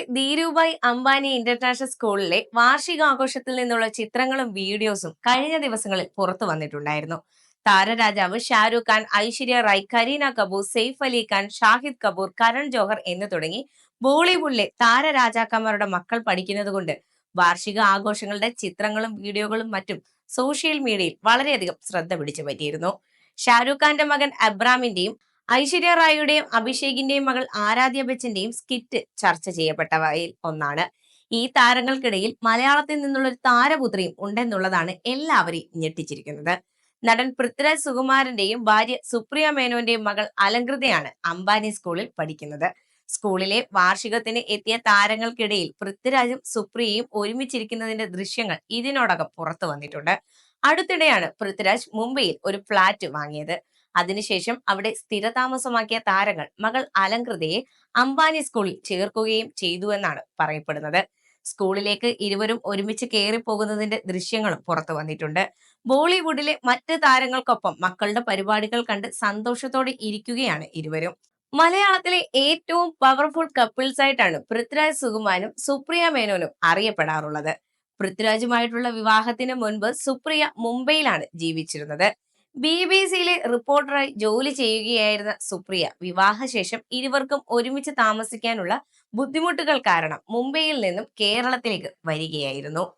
Dhirubhai Ambani international സ്കൂളിലെ വാർഷികാഘോഷത്തിൽ നിന്നുള്ള ചിത്രങ്ങളും വീഡിയോസും കഴിഞ്ഞ ദിവസങ്ങളിൽ പുറത്തു വന്നിട്ടുണ്ടായിരുന്നു. താരരാജാവ് ഷാരൂഖ് ഖാൻ, ഐശ്വര്യ റായ്, കരീന കപൂർ, സെയ്ഫ് അലി ഖാൻ, ഷാഹിദ് കപൂർ, കരൺ ജോഹർ എന്ന് തുടങ്ങി ബോളിവുഡിലെ താരരാജാക്കന്മാരുടെ മക്കൾ പഠിക്കുന്നത് കൊണ്ട് വാർഷിക ആഘോഷങ്ങളുടെ ചിത്രങ്ങളും വീഡിയോകളും മറ്റും സോഷ്യൽ മീഡിയയിൽ വളരെയധികം ശ്രദ്ധ പിടിച്ചു പറ്റിയിരുന്നു. ഷാരൂഖ് ഖാന്റെ മകൻ അബ്രാമിന്റെയും ഐശ്വര്യ റായിയുടെയും അഭിഷേകിന്റെയും മകൾ ആരാധ്യ ബച്ചന്റെയും സ്കിറ്റ് ചർച്ച ചെയ്യപ്പെട്ടവയിൽ ഒന്നാണ്. ഈ താരങ്ങൾക്കിടയിൽ മലയാളത്തിൽ നിന്നുള്ള ഒരു താരപുത്രിയും ഉണ്ടെന്നുള്ളതാണ് എല്ലാവരെയും ഞെട്ടിച്ചിരിക്കുന്നത്. നടൻ പൃഥ്വിരാജ് സുകുമാരന്റെയും ഭാര്യ സുപ്രിയ മേനോന്റെയും മകൾ അലങ്കൃതയാണ് അംബാനി സ്കൂളിൽ പഠിക്കുന്നത്. സ്കൂളിലെ വാർഷികത്തിന് എത്തിയ താരങ്ങൾക്കിടയിൽ പൃഥ്വിരാജും സുപ്രിയയും ഒരുമിച്ചിരിക്കുന്നതിന്റെ ദൃശ്യങ്ങൾ ഇതിനോടകം പുറത്തു വന്നിട്ടുണ്ട്. അടുത്തിടെയാണ് പൃഥ്വിരാജ് മുംബൈയിൽ ഒരു ഫ്ളാറ്റ് വാങ്ങിയത്. അതിനുശേഷം അവിടെ സ്ഥിരതാമസമാക്കിയ താരങ്ങൾ മകൾ അലങ്കൃതയെ അംബാനി സ്കൂളിൽ ചേർക്കുകയും ചെയ്തുവെന്നാണ് പറയപ്പെടുന്നത്. സ്കൂളിലേക്ക് ഇരുവരും ഒരുമിച്ച് കയറി പോകുന്നതിന്റെ ദൃശ്യങ്ങളും പുറത്തു വന്നിട്ടുണ്ട്. ബോളിവുഡിലെ മറ്റ് താരങ്ങൾക്കൊപ്പം മക്കളുടെ പരിപാടികൾ കണ്ട് സന്തോഷത്തോടെ ഇരിക്കുകയാണ് ഇരുവരും. മലയാളത്തിലെ ഏറ്റവും പവർഫുൾ കപ്പിൾസ് ആയിട്ടാണ് പൃഥ്വിരാജ് സുകുമാരനും സുപ്രിയ മേനോനും അറിയപ്പെടാറുള്ളത്. പൃഥ്വിരാജുമായിട്ടുള്ള വിവാഹത്തിന് മുൻപ് സുപ്രിയ മുംബൈയിലാണ് ജീവിച്ചിരുന്നത്. BBC റിപ്പോർട്ടറായി ജോലി ചെയ്യുകയായിരുന്ന സുപ്രിയ വിവാഹശേഷം ഇരുവർക്കും ഒരുമിച്ച് താമസിക്കാനുള്ള ബുദ്ധിമുട്ടുകൾ കാരണം മുംബൈയിൽ നിന്നും കേരളത്തിലേക്ക് വരികയായിരുന്നു.